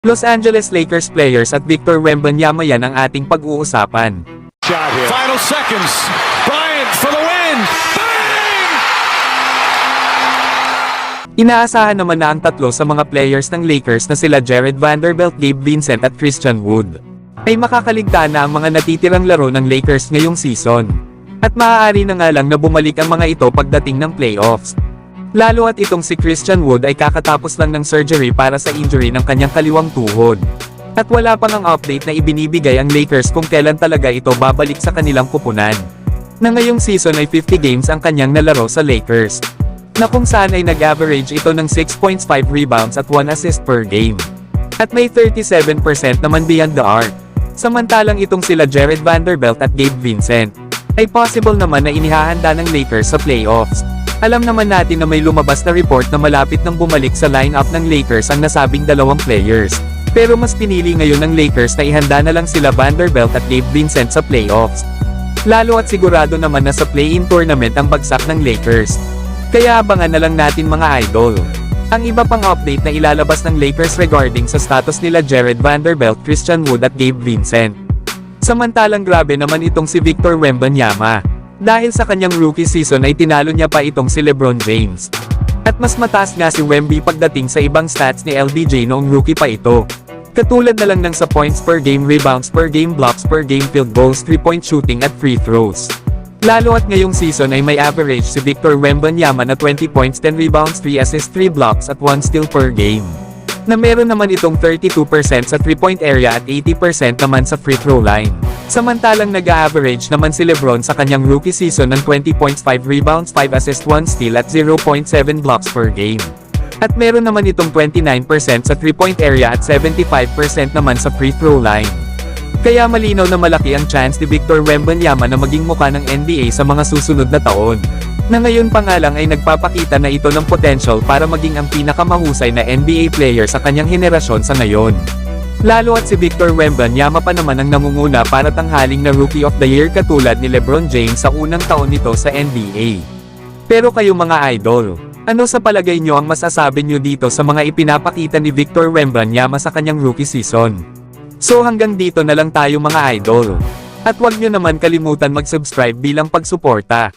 Los Angeles Lakers players at Victor Wembanyama yan ang ating pag-uusapan. Final seconds. Bryant for the win. Bang! Inaasahan naman na ang tatlo sa mga players ng Lakers na sila Jared Vanderbilt, Gabe Vincent at Christian Wood ay makakaligtaan na ang mga natitirang laro ng Lakers ngayong season. At maaari na nga lang na bumalik ang mga ito pagdating ng playoffs. Lalo at itong si Christian Wood ay kakatapos lang ng surgery para sa injury ng kanyang kaliwang tuhod. At wala pang ang update na ibinibigay ang Lakers kung kailan talaga ito babalik sa kanilang kupunan. Na ngayong season ay 50 games ang kanyang nalaro sa Lakers, na kung saan ay nag-average ito ng 6.5 rebounds at 1 assist per game. At may 37% naman beyond the arc. Samantalang itong sila Jared Vanderbilt at Gabe Vincent ay possible naman na inihahanda ng Lakers sa playoffs. Alam naman natin na may lumabas na report na malapit nang bumalik sa lineup ng Lakers ang nasabing dalawang players. Pero mas pinili ngayon ng Lakers na ihanda na lang sila Vanderbilt at Gabe Vincent sa playoffs. Lalo at sigurado naman na sa play-in tournament ang bagsak ng Lakers. Kaya abangan na lang natin mga idol. Ang iba pang update na ilalabas ng Lakers regarding sa status nila Jared Vanderbilt, Christian Wood at Gabe Vincent. Samantalang grabe naman itong si Victor Wembanyama. Dahil sa kanyang rookie season ay tinalo niya pa itong si LeBron James. At mas mataas nga si Wemby pagdating sa ibang stats ni LBJ noong rookie pa ito. Katulad na lang ng sa points per game, rebounds per game, blocks per game, field goals, 3-point shooting at free throws. Lalo at ngayong season ay may average si Victor Wembanyama na 20 points, 10 rebounds, 3 assists, 3 blocks at 1 steal per game. Na meron naman itong 32% sa 3-point area at 80% naman sa free throw line. Samantalang nag-a-average naman si LeBron sa kanyang rookie season ng 20 points, 5 rebounds, 5 assists, 1 steal at 0.7 blocks per game. At meron naman itong 29% sa 3-point area at 75% naman sa free throw line. Kaya malinaw na malaki ang chance ni Victor Wembanyama na maging mukha ng NBA sa mga susunod na taon. Na ngayon pa nga lang ay nagpapakita na ito ng potential para maging ang pinakamahusay na NBA player sa kanyang henerasyon sa ngayon. Lalo at si Victor Wembanyama pa naman ang namumuna para tanghaling na Rookie of the Year katulad ni LeBron James sa unang taon nito sa NBA. Pero kayo mga idol, ano sa palagay nyo ang masasabi nyo dito sa mga ipinapakita ni Victor Wembanyama sa kanyang rookie season? So hanggang dito na lang tayo mga idol. At huwag nyo naman kalimutan mag-subscribe bilang pagsuporta.